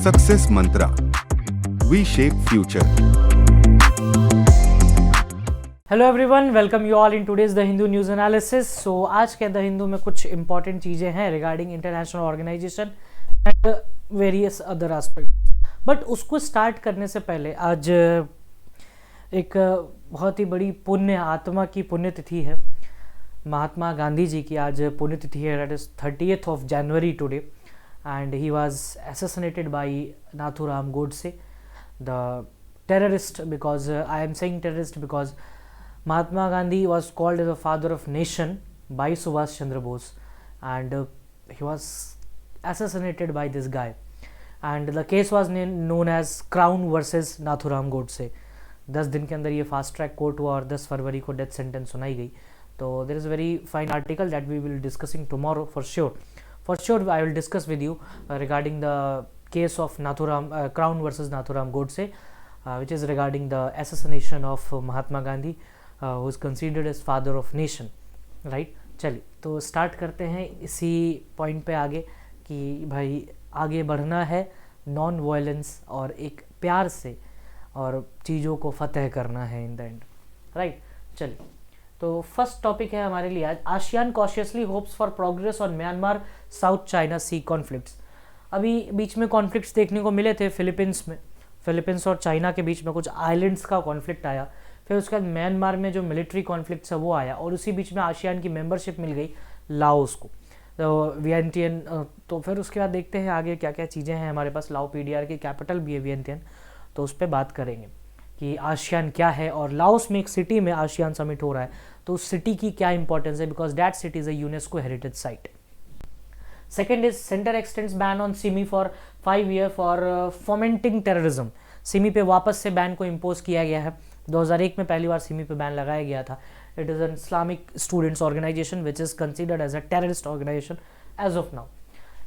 Success mantra, we shape future. Hello everyone, welcome you all in today's the Hindu news analysis. So आज के the Hindu में कुछ important चीज़ें हैं regarding international organisation and various other aspect. But उसको start करने से पहले आज एक बहुत ही बड़ी पुण्य आत्मा की पुण्यतिथि है। महात्मा गांधी जी की आज पुण्यतिथि है। That is 30th of January today, and he was assassinated by Nathuram Godse, the terrorist, because I am saying terrorist because Mahatma Gandhi was called as the father of nation by Subhash Chandra Bose, and he was assassinated by this guy, and the case was known as Crown versus Nathuram Godse। 10 दिन के अंदर ये fast track court हुआ और 10 फरवरी को death sentence सुनाई गई। तो there is very fine article that we will discussing tomorrow for sure I will discuss with you regarding the case of Nathuram Crown versus Nathuram Godse, which is regarding the assassination of Mahatma Gandhi, who is considered as father of nation, right? चलिए तो start करते हैं इसी point पे आगे कि भाई आगे बढ़ना है नॉन वायलेंस और एक प्यार से और चीज़ों को फतेह करना है इन द एंड, राइट? चलिए तो फर्स्ट टॉपिक है हमारे लिए आज, ASEAN cautiously hopes for progress on Myanmar South China Sea conflicts. अभी बीच में कॉन्फ्लिक्ट्स देखने को मिले थे फिलीपींस और चाइना के बीच में कुछ आइलैंड्स का कॉन्फ्लिक्ट आया, फिर उसके बाद म्यांमार में जो मिलिट्री कॉन्फ्लिक्ट्स है वो आया, और उसी बीच में आसियान की मेंबरशिप मिल गई लाओस को, तो वियंटियन। तो फिर उसके बाद देखते हैं आगे क्या क्या चीज़ें हैं हमारे पास। लाओ पीडीआर की कैपिटल भी है वियंटियन, तो उस पर बात करेंगे कि आसियान क्या है, और लाओस में एक सिटी में आसियान समिट हो रहा है, तो उस सिटी की क्या इंपॉर्टेंस है, because that city is a UNESCO heritage site. Second is centre extends ban on SIMI for 5 years for fomenting terrorism. SIMI पे वापस से बैन को इम्पोज किया गया है। 2001 में पहली बार सिमी पे बैन लगाया गया था। It is an Islamic students organisation which is considered as a terrorist organisation as of now.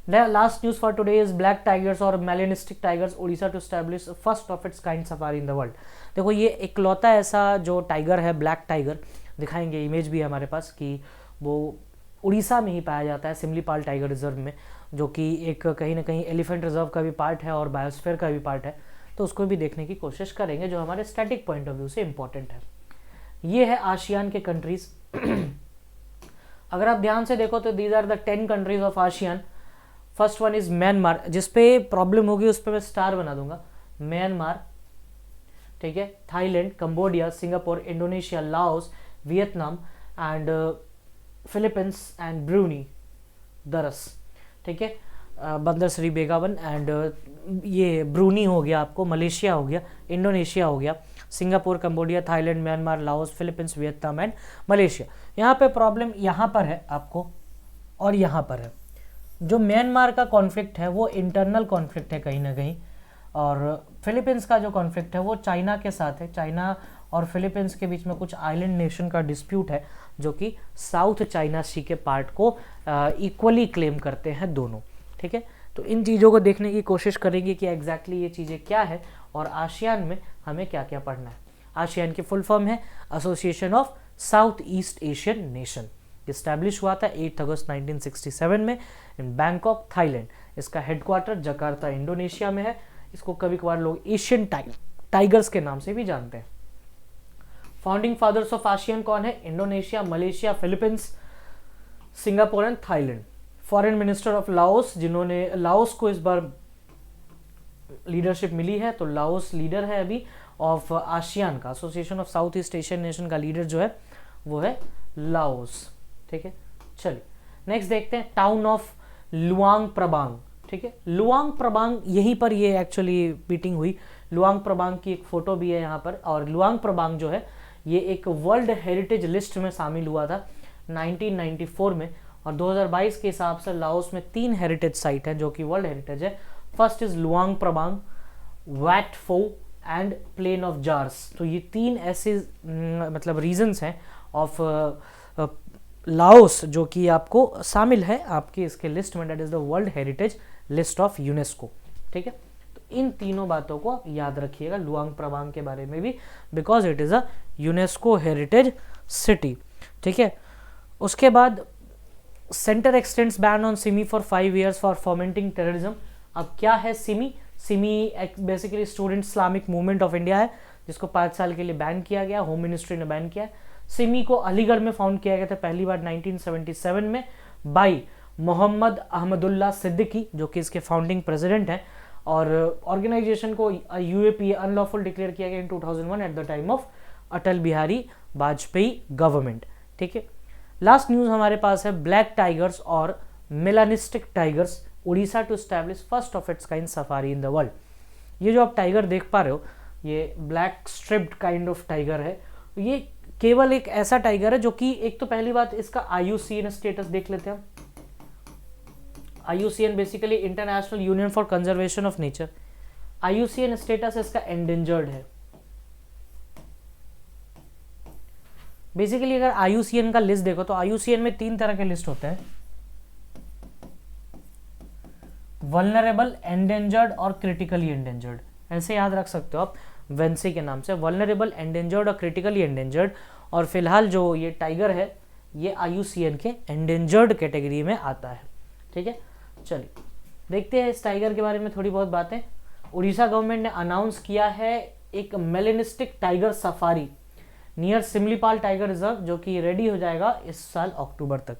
Last news for today is black tigers और melanistic tigers Orissa to establish first of its kind safari in the world. देखो ये इकलौता ऐसा जो tiger है, black tiger, दिखाएंगे image भी है हमारे पास, कि वो उड़ीसा में ही पाया जाता है सिमलीपाल टाइगर रिजर्व में, जो कि एक कहीं ना कहीं एलिफेंट रिजर्व का भी पार्ट है और बायोस्फीयर का भी पार्ट है। तो उसको भी देखने की कोशिश करेंगे जो हमारे स्टैटिक पॉइंट ऑफ व्यू से इंपॉर्टेंट है। ये है आसियान के कंट्रीज। अगर आप ध्यान से देखो तो these are the 10 countries of ASEAN. First one is Myanmar, जिसपे प्रॉब्लम होगी उस पर मैं स्टार बना दूंगा। म्यांमार, ठीक है, Thailand, Cambodia, Singapore, Indonesia, Laos, Vietnam and Philippines and Bruny दरस, ठीक है, बंदर श्री बेगावन एंड ये ब्रूनी हो गया आपको, मलेशिया हो गया, इंडोनेशिया हो गया, Singapore, Cambodia, Thailand, Myanmar, Laos, Philippines, Vietnam and Malaysia. यहाँ पे प्रॉब्लम यहाँ पर है आपको और यहाँ पर है। जो म्यांमार का कॉन्फ्लिक्ट है वो इंटरनल कॉन्फ्लिक्ट है कहीं ना कहीं, और फिलीपींस का जो कॉन्फ्लिक्ट है वो चाइना के साथ है। चाइना और फिलीपींस के बीच में कुछ आइलैंड नेशन का डिस्प्यूट है, जो कि साउथ चाइना सी के पार्ट को इक्वली क्लेम करते हैं दोनों, ठीक है। तो इन चीज़ों को देखने की कोशिश करेंगे कि एग्जैक्टली ये चीज़ें क्या है और आसियान में हमें क्या क्या पढ़ना है। आसियान की फुल फॉर्म है association of south east Asian nation. Establish हुआ था 8 अगस्त 1967 में इन बैंकॉक, थाईलैंड। इसका हेडक्वार्टर जकार्ता, इंडोनेशिया में है। इसको कभी कभार लोग एशियन टाइगर्स के नाम से भी जानते हैं। फाउंडिंग फादर्स ऑफ आसियान कौन है? Indonesia, Malaysia, Philippines, Singapore and Thailand. Foreign minister of Laos, जिन्होंने लाओस को इस बार लीडरशिप मिली है, तो लाओस लीडर है अभी ऑफ आसियान का। Association of south east Asian nation का लीडर जो है वो है लाओस, ठीक है। चलिए नेक्स्ट देखते हैं टाउन ऑफ लुआंग प्रबांग, ठीक है। लुआंग प्रबांग, यहीं पर ये एक्चुअली मीटिंग हुई। लुआंग प्रबांग की एक फोटो भी है यहाँ पर, और लुआंग प्रबांग जो है ये एक वर्ल्ड हेरिटेज लिस्ट में शामिल हुआ था 1994 में, और 2022 के हिसाब से लाओस में 3 हेरिटेज साइट हैं जो कि वर्ल्ड हेरिटेज है। First is Luang Prabang, Wat Phou and plain of jars. तो ये 3 ऐसे मतलब रीजन्स हैं ऑफ लाओस जो कि आपको शामिल है आपकी इसके लिस्ट में, that is the world heritage list of UNESCO, ठीक है। तो इन तीनों बातों को आप याद रखिएगा लुआंग प्रबांग के बारे में भी, because it is a UNESCO heritage city, ठीक है। उसके बाद centre extends ban on SIMI for 5 years for fomenting terrorism. अब क्या है SIMI? SIMI basically student Islamic movement of India है, जिसको 5 साल के लिए बैन किया गया, होम मिनिस्ट्री ने बैन किया। सिमी को अलीगढ़ में फाउंड किया गया था पहली बार 1977 में बाई मोहम्मद अहमदुल्ला सिद्दीकी, जो कि इसके फाउंडिंग प्रेसिडेंट हैं। और ऑर्गेनाइजेशन को यूएपी अनलॉफुल डिक्लेयर किया गया in 2001 at the time of Atal Bihari Vajpayee government. ठीक है, लास्ट न्यूज हमारे पास है ब्लैक टाइगर्स और melanistic tigers Orissa to establish first of its kind safari in the world. ये जो आप टाइगर देख पा रहे हो, ये black striped kind of tiger है। ये केवल एक ऐसा टाइगर है जो कि, एक तो पहली बात इसका IUCN स्टेटस देख लेते हैं। IUCN basically international union for conservation of nature. IUCN status इसका एंडेंजर्ड है। बेसिकली अगर IUCN का लिस्ट देखो तो IUCN में 3 तरह के लिस्ट होते हैं, वल्नरेबल, एंडेंजर्ड और क्रिटिकली एंडेंजर्ड। ऐसे याद रख सकते हो आप वेंसी के नाम से, वल्नरेबल, एंडेंजर्ड और क्रिटिकली एंडेंजर्ड। और फिलहाल जो ये टाइगर है ये IUCN के एंडेंजर्ड कैटेगरी में आता है। ठीक है, चलिए देखते हैं इस टाइगर के बारे में थोड़ी बहुत बातें। उड़ीसा गवर्नमेंट ने अनाउंस किया है एक melanistic tiger safari near Similipal tiger reserve, जो कि रेडी हो जाएगा इस साल अक्टूबर तक।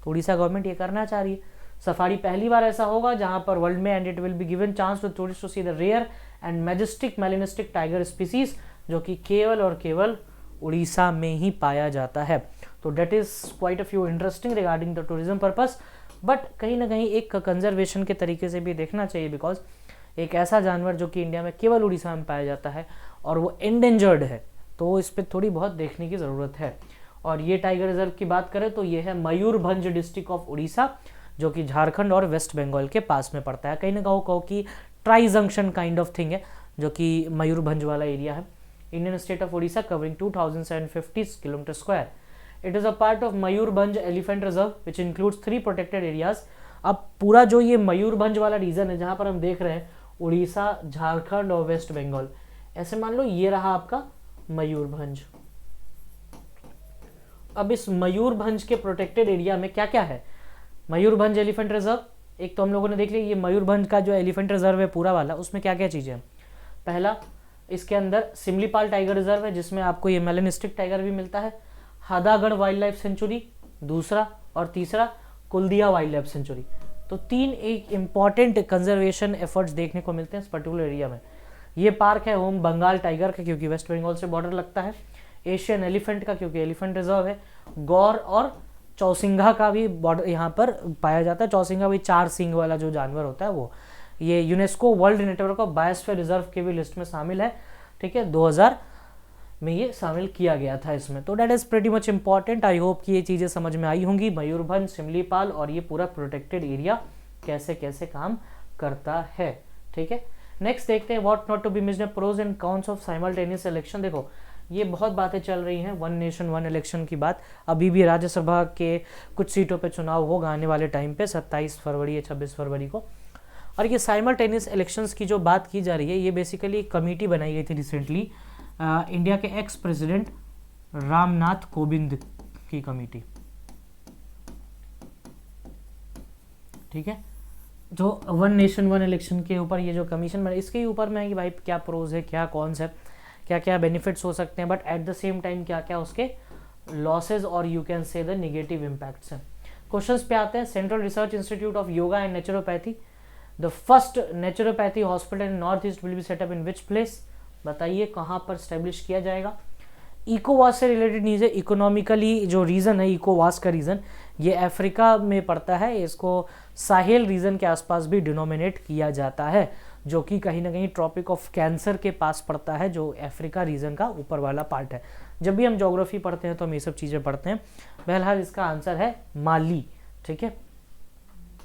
तो उड़ीसा गवर्नमेंट ये करना चाह रही है। सफारी पहली बार ऐसा होगा जहां पर वर्ल्ड में, and it will be given chance to tourist to see the rare and majestic melanistic tiger species, जो कि केवल और केवल उड़ीसा में ही पाया जाता है। तो that is quite a few interesting regarding the tourism purpose, but कहीं ना कहीं एक कंजर्वेशन के तरीके से भी देखना चाहिए, बिकॉज एक ऐसा जानवर जो कि इंडिया में केवल उड़ीसा में पाया जाता है और वो एंडेंजर्ड है, तो इस पर थोड़ी बहुत देखने की ज़रूरत है। और ये टाइगर रिजर्व की बात करें तो ये है मयूरभंज डिस्ट्रिक्ट ऑफ उड़ीसा, जो कि झारखंड और वेस्ट बंगाल के पास में पड़ता है। कहीं ना कहो कि tri junction kind of thing है, जो कि मयूरभंज वाला एरिया है। Indian state of Orissa covering 2750 kilometre square. It is a part of Mayurbhanj elephant reserve which includes 3 protected areas. अब पूरा जो ये मयूरभंज वाला रीजन है जहाँ पर हम देख रहे हैं उड़ीसा, झारखंड और वेस्ट बंगाल, ऐसे मान लो ये रहा आपका मयूरभंज। अब इस मयूरभंज के प्रोटेक्टेड एरिया में क्या क्या है? मयूरभंज एलिफेंट रिजर्व, एक तो हम लोगों ने देख लिया। ये मयूरभंज का जो एलिफेंट रिजर्व है पूरा वाला, उसमें क्या क्या चीज़ें हैं? पहला, इसके अंदर सिमलीपाल टाइगर रिजर्व है, जिसमें आपको ये मेलेनिस्टिक टाइगर भी मिलता है। हादागढ़ वाइल्ड लाइफ सेंचुरी दूसरा, और तीसरा कुलदिया वाइल्ड लाइफ सेंचुरी। तो 3 एक इम्पॉर्टेंट कंजर्वेशन एफर्ट्स देखने को मिलते हैं इस पर्टिकुलर एरिया में। ये पार्क है होम बंगाल टाइगर का, क्योंकि वेस्ट बंगाल से बॉर्डर लगता है। एशियन एलिफेंट का, क्योंकि एलिफेंट रिजर्व है। गौर और चौसिंघा का भी बॉर्डर यहाँ पर पाया जाता है। चौसिंघा भी 4 सींग वाला जो जानवर होता है वो। ये UNESCO world network of biosphere reserve के भी लिस्ट में शामिल है। ठीक है, 2000 में ये शामिल किया गया था इसमें। तो that is pretty much important. I hope कि ये चीज़ें समझ में आई होंगी, मयूरभंज, सिमलीपाल और ये पूरा प्रोटेक्टेड एरिया कैसे कैसे काम करता है। ठीक है, नेक्स्ट देखते हैं what not to be missed, pros and cons of simultaneous election. देखो ये बहुत बातें चल रही हैं, 1 नेशन 1 इलेक्शन की बात। अभी भी राज्यसभा के कुछ सीटों पे चुनाव होगा आने वाले टाइम पे 27 फरवरी या 26 फरवरी को। और ये साइमल्टेनियस इलेक्शंस की जो बात की जा रही है, ये बेसिकली एक कमेटी बनाई गई थी रिसेंटली, इंडिया के एक्स प्रेसिडेंट रामनाथ कोविंद की कमेटी। ठीक है, जो 1 नेशन 1 इलेक्शन के ऊपर ये जो कमीशन बना, इसके ऊपर में है कि भाई क्या प्रोज है, क्या कॉन्स है, क्या क्या बेनिफिट्स हो सकते हैं, but at the same time क्या क्या उसके लॉसेज और you can say the negative impacts हैं। क्वेश्चंस पे आते हैं। Central research institute of yoga and naturopathy, the first naturopathy hospital in north east will be set up in which place? बताइए कहाँ पर स्टैब्लिश किया जाएगा। इकोवास से रिलेटेड न्यूज़ है। इकोनॉमिकली जो रीजन है इकोवास का रीजन, ये अफ्रीका में पड़ता है। इसको साहेल रीजन के आसपास भी डिनोमिनेट किया जाता है, जो कि कहीं ना कहीं ट्रॉपिक ऑफ कैंसर के पास पड़ता है, जो अफ्रीका रीजन का ऊपर वाला पार्ट है। जब भी हम ज्योग्राफी पढ़ते हैं तो हम ये सब चीज़ें पढ़ते हैं। बहरहाल इसका आंसर है माली। ठीक है,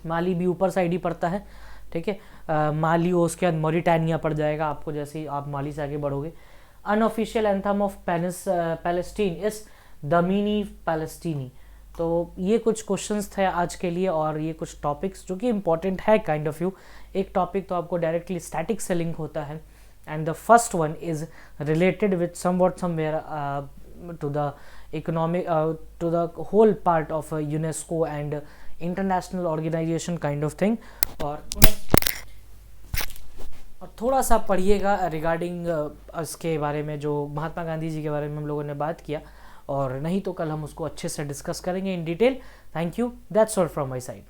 माली भी ऊपर साइड ही पड़ता है। ठीक है, माली हो, उसके बाद मॉरिटानिया पड़ जाएगा आपको जैसे ही आप माली से आगे बढ़ोगे। Unofficial anthem of Palestine is दमीनी पैलेस्टीनी। तो ये कुछ क्वेश्चंस थे आज के लिए, और ये कुछ टॉपिक्स जो कि इंपॉर्टेंट है काइंड ऑफ यू। एक टॉपिक तो आपको डायरेक्टली स्टैटिक से लिंक होता है, and the first one is related with somewhat somewhere to the economic to the whole part of UNESCO and international organisation kind of thing. और और थोड़ा सा पढ़िएगा रिगार्डिंग इसके बारे में जो महात्मा गांधी जी के बारे में हम लोगों ने बात किया, और नहीं तो कल हम उसको अच्छे से डिस्कस करेंगे in detail. Thank you, that's all from my side.